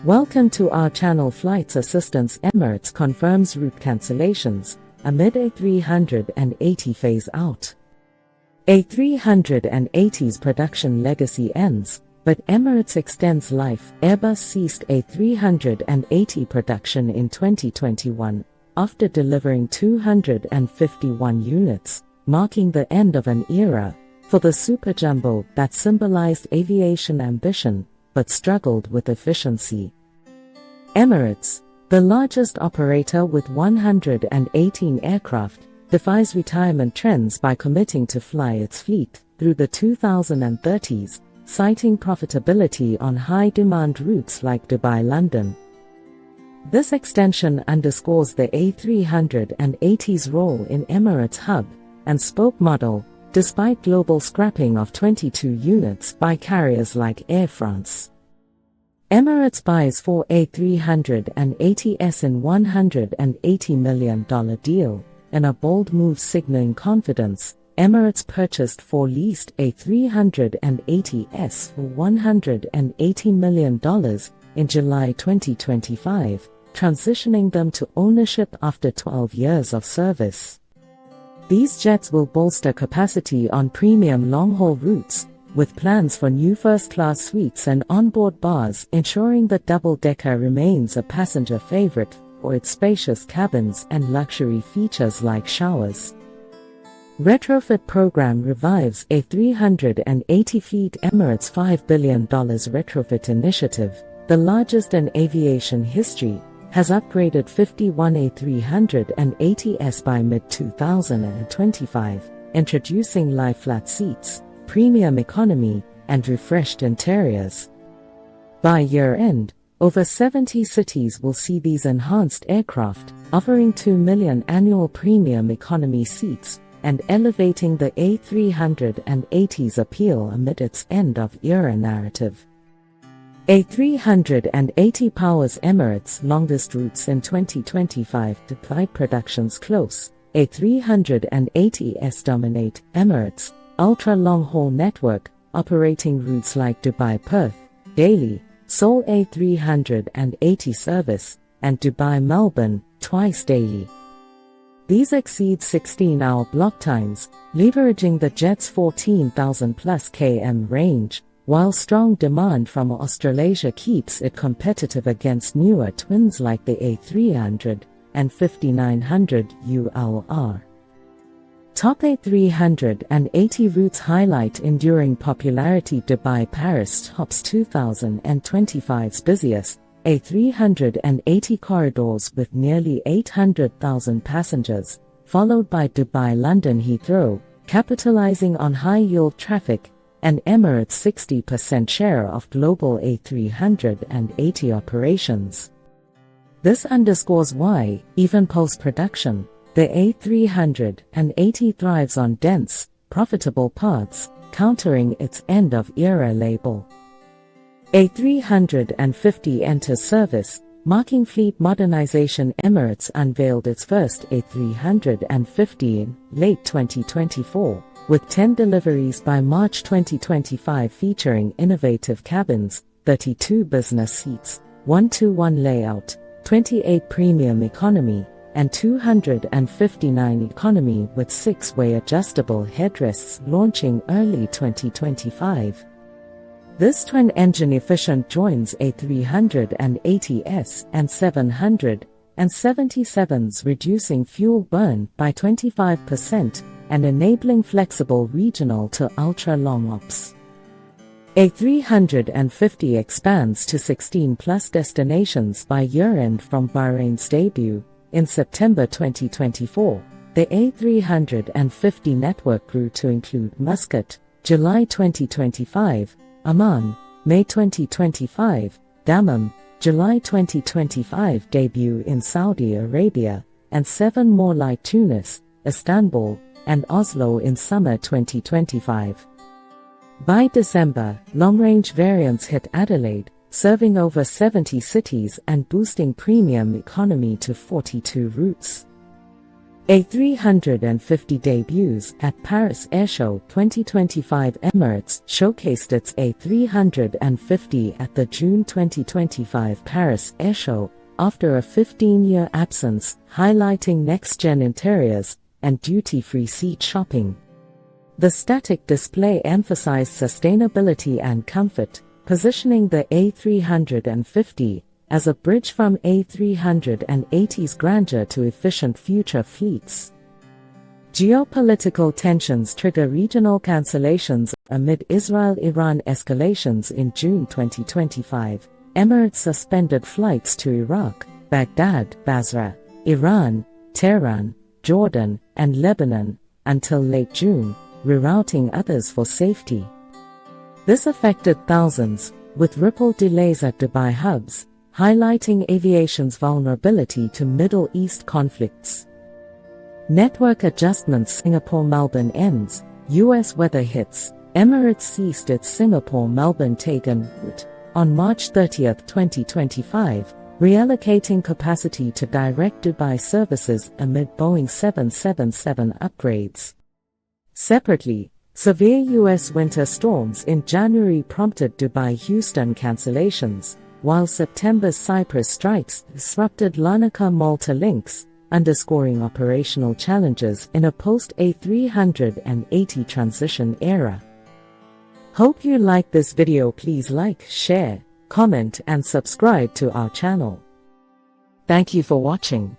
Welcome to our channel. Flights Assistance. Emirates confirms route cancellations amid A380 phase out. A380's production legacy ends, but Emirates extends life. Airbus ceased A380 production in 2021 after delivering 251 units, marking the end of an era for the super jumbo that symbolized aviation ambition but struggled with efficiency. Emirates, the largest operator with 118 aircraft, defies retirement trends by committing to fly its fleet through the 2030s, citing profitability on high-demand routes like Dubai-London. This extension underscores the A380's role in Emirates' hub and spoke model, despite global scrapping of 22 units by carriers like Air France. Emirates buys 4 A380s in $180 million deal. In a bold move signaling confidence, Emirates purchased 4 leased A380s for $180 million in July 2025, transitioning them to ownership after 12 years of service. These jets will bolster capacity on premium long-haul routes, with plans for new first-class suites and onboard bars, ensuring that double-decker remains a passenger favorite for its spacious cabins and luxury features like showers. Retrofit program revives A380 fleet. Emirates' $5 billion retrofit initiative, the largest in aviation history, has upgraded 51 A380s by mid-2025, introducing lie-flat seats, premium economy, and refreshed interiors. By year-end, over 70 cities will see these enhanced aircraft, offering 2 million annual premium economy seats and elevating the A380's appeal amid its end-of-era narrative. A380 powers Emirates' longest routes in 2025 to flight productions close. A380s dominate Emirates' ultra-long-haul network, operating routes like Dubai-Perth, daily, Seoul A380 service, and Dubai-Melbourne, twice daily. These exceed 16-hour block times, leveraging the jet's 14,000-plus km range, while strong demand from Australasia keeps it competitive against newer twins like the A300 and 5900 ULR. Top A380 routes highlight enduring popularity. Dubai-Paris tops 2025's busiest A380 corridors with nearly 800,000 passengers, followed by Dubai-London Heathrow, capitalizing on high-yield traffic, and Emirates' 60% share of global A380 operations. This underscores why, even post-production, the A380 thrives on dense, profitable paths, countering its end-of-era label. A350 enters service, marking fleet modernization. Emirates unveiled its first A350 in late 2024, with 10 deliveries by March 2025 featuring innovative cabins, 32 business seats, 1-to-1 layout, 28 premium economy, and 259 economy with 6-way adjustable headrests launching early 2025. This twin-engine efficient joins A380s and 777s, reducing fuel burn by 25% and enabling flexible regional to ultra-long ops. A350 expands to 16-plus destinations by year-end from Bahrain's debut. In September 2024, the A350 network grew to include Muscat, July 2025, Amman, May 2025, Dammam, July 2025 debut in Saudi Arabia, and 7 more like Tunis, Istanbul, and Oslo in summer 2025. By December, long-range variants hit Adelaide, serving over 70 cities and boosting premium economy to 42 routes. A350 debuts at Paris Airshow 2025. Emirates showcased its A350 at the June 2025 Paris Airshow after a 15-year absence, highlighting next-gen interiors and duty-free seat shopping. The static display emphasized sustainability and comfort, positioning the A350 as a bridge from A380's grandeur to efficient future fleets. Geopolitical tensions trigger regional cancellations amid Israel-Iran escalations. In June 2025, Emirates suspended flights to Iraq, Baghdad, Basra, Iran, Tehran, Jordan, and Lebanon until late June, rerouting others for safety. This affected thousands, with ripple delays at Dubai hubs, highlighting aviation's vulnerability to Middle East conflicts. Network adjustments. Singapore-Melbourne ends, US weather hits. Emirates ceased its Singapore-Melbourne take-in route on March 30, 2025, reallocating capacity to direct Dubai services amid Boeing 777 upgrades. Separately, severe US winter storms in January prompted Dubai-Houston cancellations, while September's Cyprus strikes disrupted Larnaca-Malta links, underscoring operational challenges in a post-A380 transition era. Hope you liked this video. Please like, share, comment and subscribe to our channel. Thank you for watching.